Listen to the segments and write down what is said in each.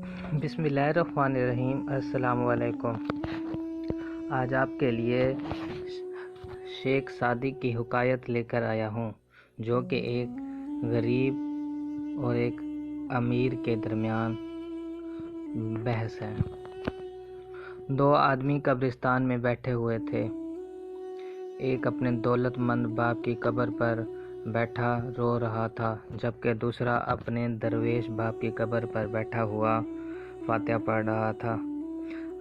बिस्मिल्लाहिर्रहमानिर्रहीम। अस्सलाम वालेकुम। आज आपके लिए शेख सादी की हुकायत लेकर आया हूँ, जो कि एक गरीब और एक अमीर के दरमियान बहस है। दो आदमी कब्रिस्तान में बैठे हुए थे। एक अपने दौलतमंद बाप की कब्र पर बैठा रो रहा था, जबकि दूसरा अपने दरवेश बाप की कब्र पर बैठा हुआ फातिहा पढ़ रहा था।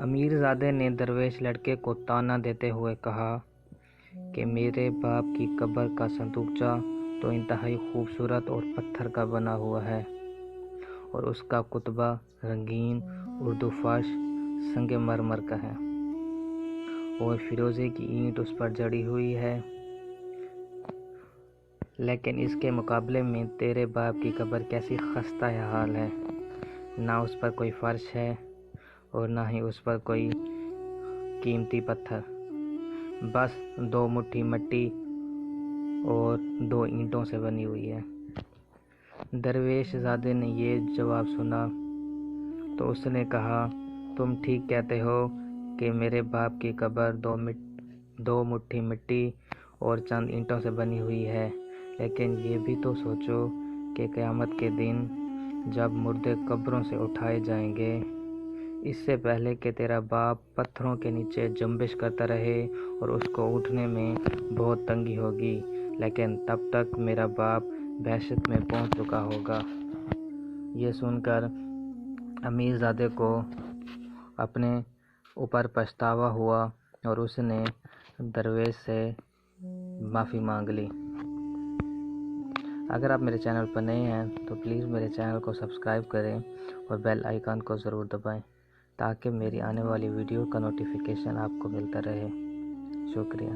अमीरजादे ने दरवेश लड़के को ताना देते हुए कहा कि मेरे बाप की कब्र का संदूकचा तो इंतहाई खूबसूरत और पत्थर का बना हुआ है, और उसका कुतबा रंगीन उर्दू फाश संगे मरमर का है, और फिरोजे की ईंट उस पर जड़ी हुई है। लेकिन इसके मुकाबले में तेरे बाप की कब्र कैसी खस्ता हाल है। ना उस पर कोई फर्श है और ना ही उस पर कोई कीमती पत्थर, बस दो मुट्ठी मिट्टी और दो ईंटों से बनी हुई है। दरवेश ज़ादे ने ये जवाब सुना तो उसने कहा, तुम ठीक कहते हो कि मेरे बाप की कब्र दो मुट्ठी मिट्टी और चंद ईंटों से बनी हुई है, लेकिन ये भी तो सोचो कि क़यामत के दिन जब मुर्दे कब्रों से उठाए जाएंगे, इससे पहले कि तेरा बाप पत्थरों के नीचे जंबिश करता रहे और उसको उठने में बहुत तंगी होगी, लेकिन तब तक मेरा बाप बहशत में पहुंच चुका होगा। ये सुनकर अमीरजादे को अपने ऊपर पछतावा हुआ और उसने दरवेश से माफ़ी मांग ली। अगर आप मेरे चैनल पर नए हैं तो प्लीज़ मेरे चैनल को सब्सक्राइब करें और बेल आइकन को ज़रूर दबाएं, ताकि मेरी आने वाली वीडियो का नोटिफिकेशन आपको मिलता रहे। शुक्रिया।